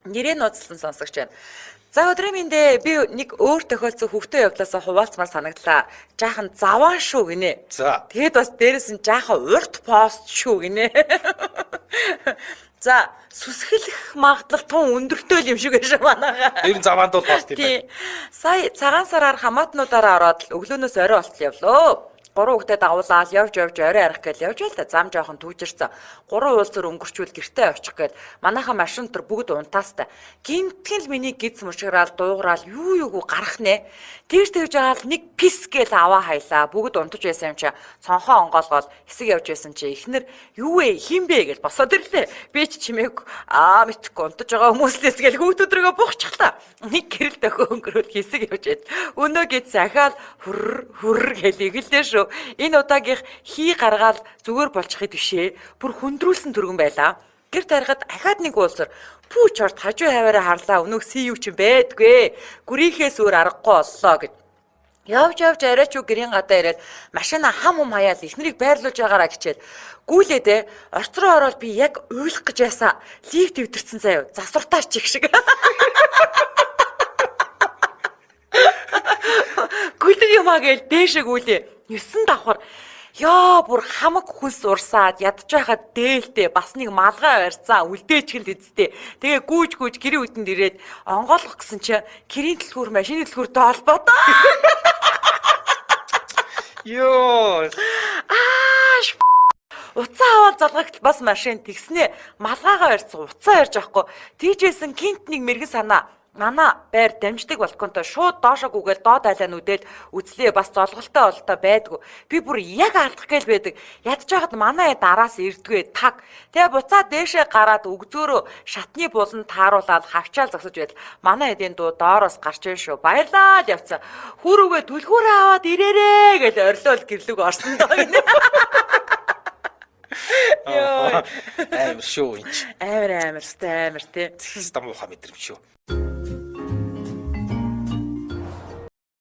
Нэрээ нууцлсан сонсогч байна. За өдрийн мэндэ би нэг өөр тохиолдсон хөвгтөө явдлаасаа хуваалцмаар санагдлаа. Жаахан заваа шүү гинэ. За. Тэгэд бас дээрэс нь жаахан урт пост шүү гинэ. За сүсгэлэх магадлал тун өндөртэй юм шиг гэж манайгаа. Ер нь заваанд бол пост юм байна. Тий. Сая цагаан сараар хамаатнуудаараа ороод л өглөөнөөс орой болтол явлоо. 3 хүүхдэд дагуулаад явж орой арих гэж явж байл та зам жоохон түүжирсэн. 3 уулзар өнгөрчүүл гэртээ очих гээд манайхан машин дотор бүгд унтаастай. Гинтгэл миний гиз мушграал дуугараал юу гарах нэ. Тэгж байгаа л нэг пис гээл аваа хайлаа. Бүгд унтаж байсан юм чи цонхоо онгоолгоод хэсэг явж байсан чи эхнэр юу вэ хин бэ гэж босоод ирлээ. Би ч чимээг мэдхгүй унтаж байгаа хүмүүслээс гээл хүүхдүүдрөө буухчихлаа. Нэг гэрэл дөхөө өнгөрөөл хэсэг явж байд. Өнөө гээд захиал хүр гээл эгэлдээ шүү. Энэ удаагийнх хий гаргаал зүгээр болчихыг бишээ. Бүр хүндрүүлсэн түргэн байлаа. Гэр тарихад ахаад нэг уулзар пүүч орд хажуу хаваараа харлаа. Өнөөх юу ч юм байдгүй. Гүрийнхээс өөр аргагүй боллоо гэд. Явж арайч уу гэрийн гадаа ирээд машина хам хаяал ихнэрийг байрлуулж байгаараа гिचээд гүйлээдээ орцроо ороод би яг уйлах гэж ясаа лифт өвдөрцөн заяа засвартаа чих шиг. Гүлэг юмаа гээл дээшээ гүйлээ. 9 давхар ёо бүр хамаг хүнс урсаад ядж байхад дээлтэй бас нэг малгай барьцаа үлдээчгэл эзтэй. Тэгээ гүүж гэрийн үдэнд ирээд онгоолгох гэсэн чи гэрийн дэлгүүр машины дэлгүүр тоолбодоо. Ёо. Уцаа аваад залгагт бас машин тэгснэ малгайгаа барьцсан уцаа ярьж байхгүй. Тийжсэн гинт нэг мэрэгэн санаа Нана байр дамждаг балконтой шууд доошоо гүгээл доод айлаа нүдэл үзлээ бас золголтой олтой байдгүй. Би бүр яг алдах гээл байдаг. Ядж байхад манай дараас ирдгүй таг. Тэгээ буцаа дээшээ гараад өгзөөрөө шатны буланд тааруулаад хавчаал зогсож байдал. Манай эдийн дуу доороос гарч ийн шүү. Баярлаа л явцсан. Хүрүүгээ түлхүүрээ аваад ирээрээ гэж орилол гэрлүг орсон доо гинэ. Амар шүү энэ. Амар тий. Тэгс дам ухаа мэдрэмж шүү.